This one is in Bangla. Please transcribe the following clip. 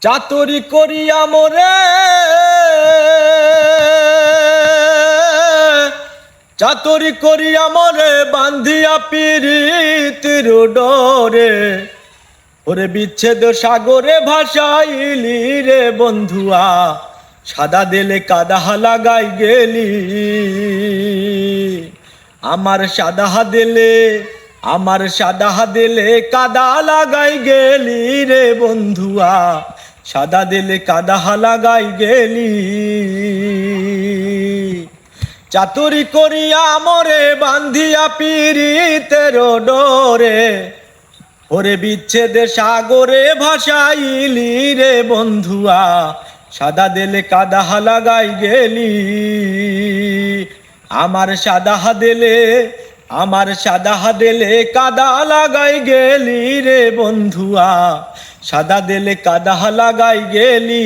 চাতুরি করিয়া মোরে, চাতুরি করিয়া মোরে বান্ধিয়া পিরিতির ডোরে, ওরে বিচ্ছেদ সাগরে ভাসাইলি রে বন্ধুয়া, সাদা দিলে কাদা লাগাই গেলি। আমার সাদা দিলে, আমার সাদা দিলে কাদা লাগাই গেলি রে বন্ধুয়া, সাদা দিলে কাদা লাগাই গেলি। চাতুরি করিয়া মোরে বান্ধিয়া পিরিতের ডোরে, ওরে বিচ্ছেদ সাগরে ভাসাইলি রে বন্ধুয়া, সাদা দিলে কাদা লাগাই গেলি। আমার সাদা দিলে, আমার সাদা দিলে কাদা লাগাই গেলি রে বন্ধুয়া, সাদা দিলে কাদা লাগাই গেলি।